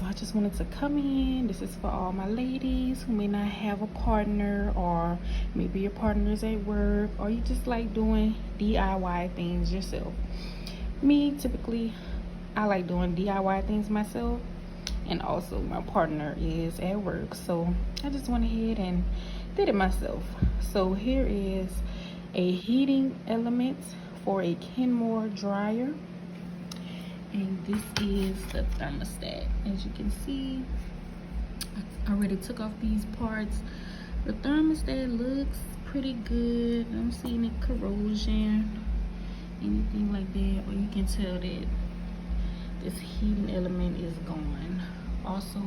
So I just wanted to come in. This is for all my ladies who may not have a partner, or maybe your partner's at work, or you just like doing DIY things yourself. Me, typically, I like doing DIY things myself, and also my partner is at work, so I just went ahead and did it myself. So here is a heating element for a Kenmore dryer, and this is the thermostat. As you can see, I already took off these parts. The thermostat looks pretty good. I don't see any corrosion, anything like that, or you can tell that this heating element is gone. Also,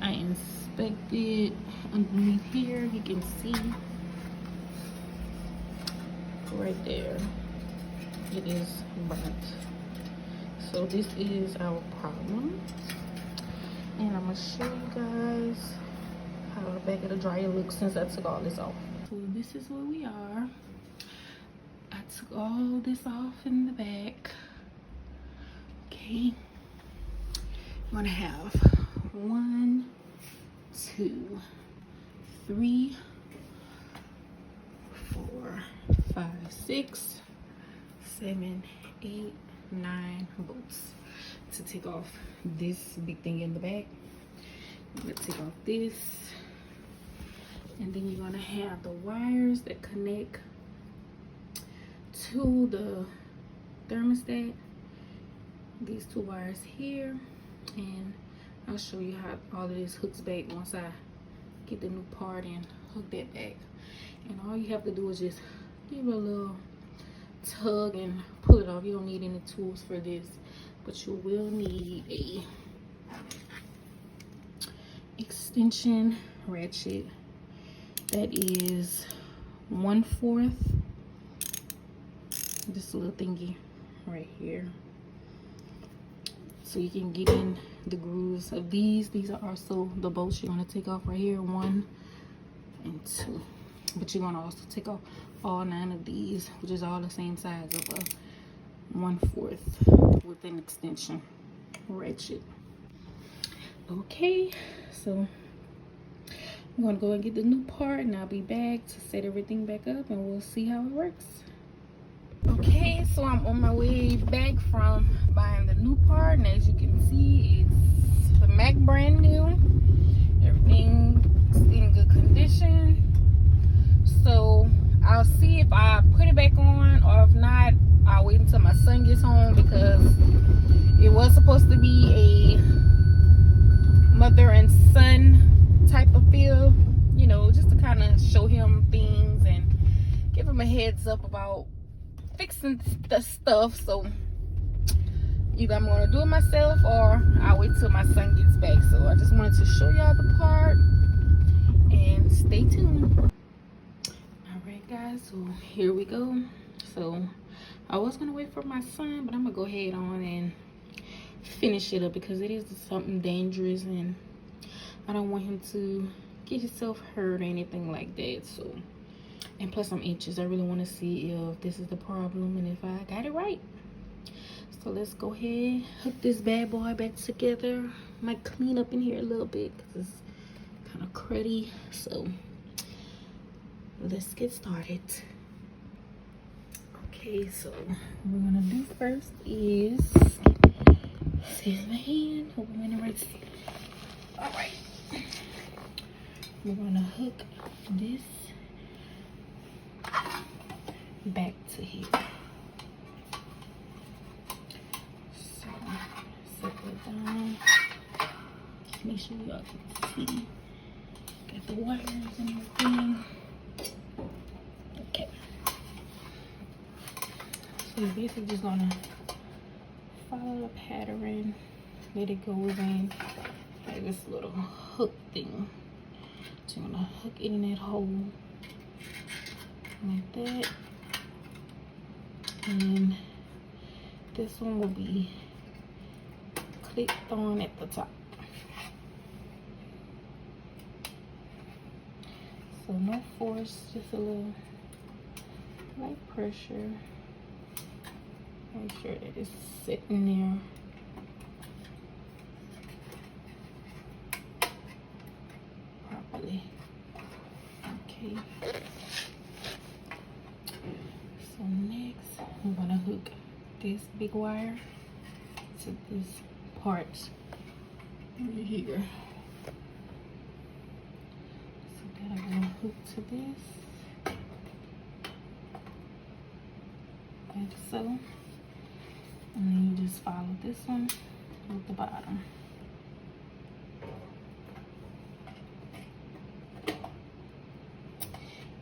I inspected underneath here. You can see right there, it is burnt. So this is our problem, and I'm gonna show you guys how the back of the dryer looks since I took all this off. So this is where we are. I took all this off in the back. Okay, I'm gonna have 1, 2, 3, 4, 5, 6, 7, 8, 9 bolts to take off this big thing in the back. I'm gonna take off this, and then you're gonna have the wires that connect to the thermostat. These 2 wires here, and I'll show you how all of this hooks back once I get the new part and hook that back. And all you have to do is just give it a little tug and pull it off. You don't need any tools for this, but you will need a extension ratchet that is 1/4 this little thingy right here, so you can get in the grooves of these. These are also the bolts you're going to take off right here, 1 and 2, but you're going to also take off all 9 of these, which is all the same size of a 1/4 with an extension ratchet. Okay, so I'm going to go and get the new part, and I'll be back to set everything back up, and we'll see how it works. Okay, so I'm on my way back from buying the new part, and as you can see, it's the Mac brand new. Everything's in good condition. So I'll see if I put it back on, or if not, I'll wait until my son gets home, because it was supposed to be a mother and son type of feel, you know, just to kind of show him things and give him a heads up about fixing the stuff. So either I'm gonna do it myself, or I'll wait till my son gets back. So I just wanted to show y'all the part, and stay tuned. All right guys, so here we go. So I was gonna wait for my son, but I'm gonna go ahead on and finish it up, because it is something dangerous, and I don't want him to get himself hurt or anything like that. So, and plus I'm anxious. I really want to see if this is the problem and if I got it right. So let's go ahead, hook this bad boy back together. Might clean up in here a little bit because it's kind of cruddy. So let's get started. Okay, so what we're gonna do first is, here's my hand, hope I'm in the right spot. All right, we're gonna hook this back to here. So set that down. Make sure y'all can see. Got the wires and everything. Okay. So you're basically just gonna follow the pattern that it goes in, like this little hook thing. So you're gonna hook it in that hole like that, and this one will be clicked on at the top. So no force, just a little light pressure. Make sure that it's sitting there. So next, I'm gonna hook this big wire to this part right here. So that I'm gonna hook to this, like so. And then you just follow this one with the bottom.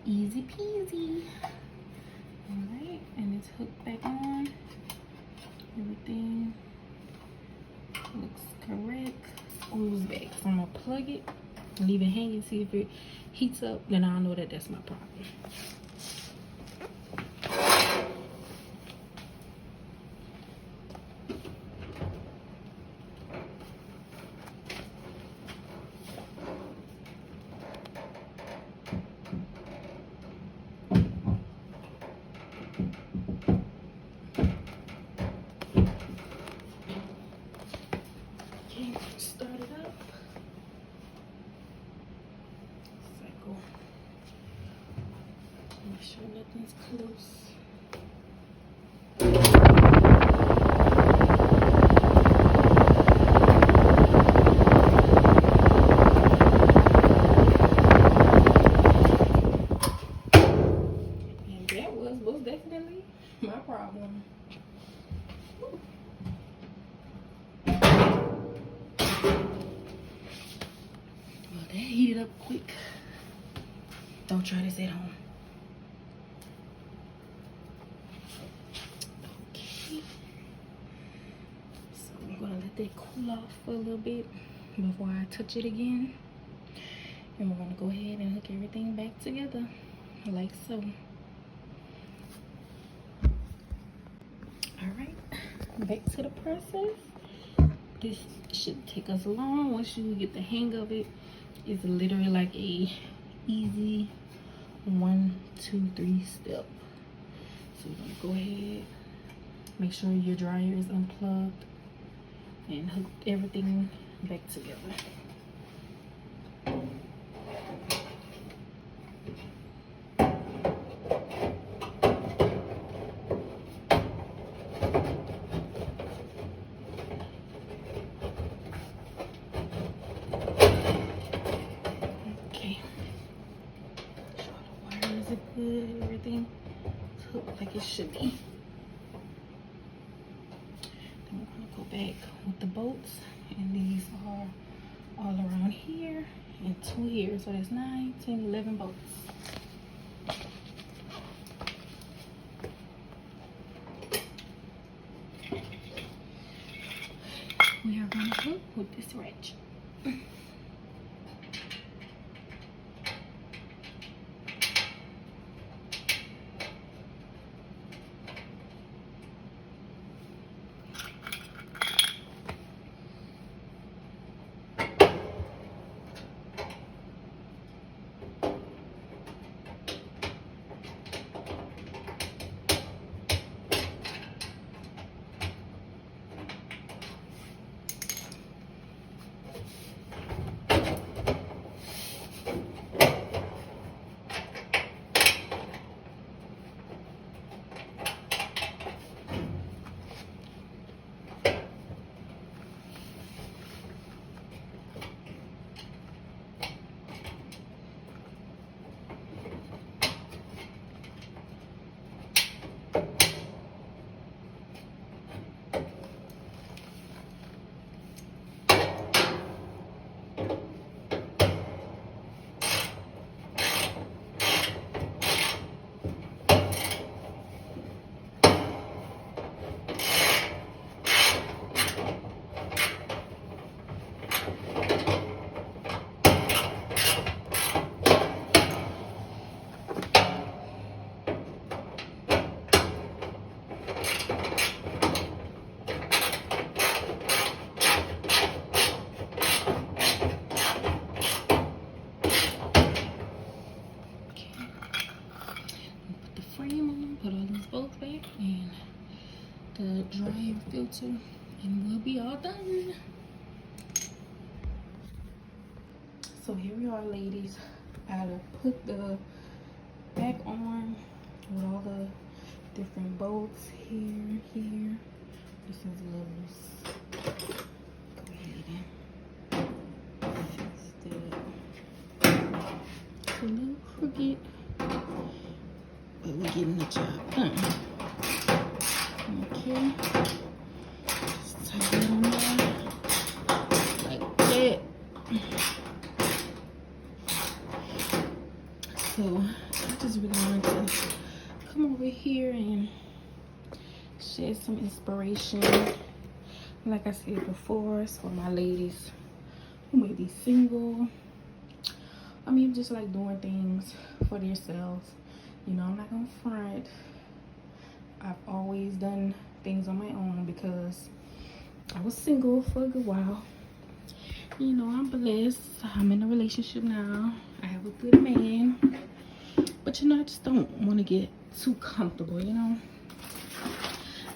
Easy peasy. Alright, and it's hooked back on. Everything looks correct. Screws back. So I'm gonna plug it, leave it hanging, see if it heats up, then I'll know that that's my problem. Start it up. Cycle. Make sure nothing's close. And that was most definitely my problem. Well, that heated up quick. Don't try this at home. Okay. So I'm gonna let that cool off for a little bit before I touch it again. And we're gonna go ahead and hook everything back together, like so. Alright, back to the process. This shouldn't take us long. Once you get the hang of it, it's literally like a easy 1, 2, 3 step. So we're gonna go ahead, make sure your dryer is unplugged, and hook everything back together. Good, everything hooked like it should be. Then we're gonna go back with the bolts, and these are all around here and 2 here, so that's 9, 10, 11 bolts. We are gonna hook with this ratchet. The dryer filter, and we'll be all done. So here we are, ladies. I put the on with all the different bolts here, here. This is a little loose. Go ahead and fix that. It's a little crooked, but we're getting the job done. Okay. Just tighten it on there like that. So I just really wanted to come over here and share some inspiration. Like I said before, it's for my ladies who may be single. I mean, just like doing things for themselves. You know, I'm not gonna front. I've always done things on my own because I was single for a good while. You know, I'm blessed. I'm in a relationship now. I have a good man. But you know, I just don't want to get too comfortable, you know.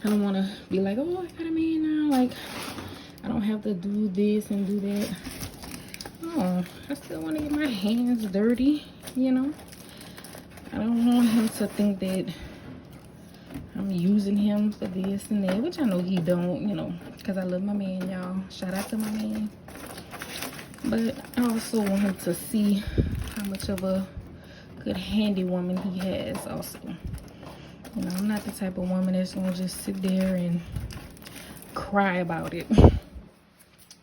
I don't want to be like, oh, I got a man now. Like, I don't have to do this and do that. Oh, I still want to get my hands dirty, you know. I don't want him to think that I'm using him for this and that, which I know he don't, you know, because I love my man, y'all. Shout out to my man. But I also want him to see how much of a good handy woman he has also. You know, I'm not the type of woman that's gonna just sit there and cry about it.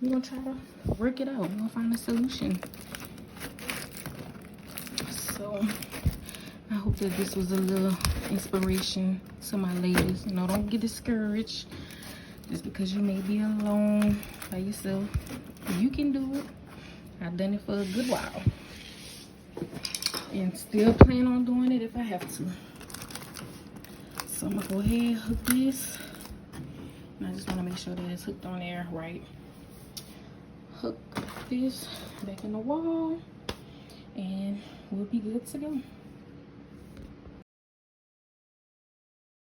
We're gonna try to work it out. We're gonna find a solution. So I hope that this was a little inspiration to my ladies. You know, don't get discouraged just because you may be alone by yourself. You can do it. I've done it for a good while. And still plan on doing it if I have to. So I'm gonna go ahead and hook this. And I just wanna make sure that it's hooked on there right. Hook this back in the wall and we'll be good to go.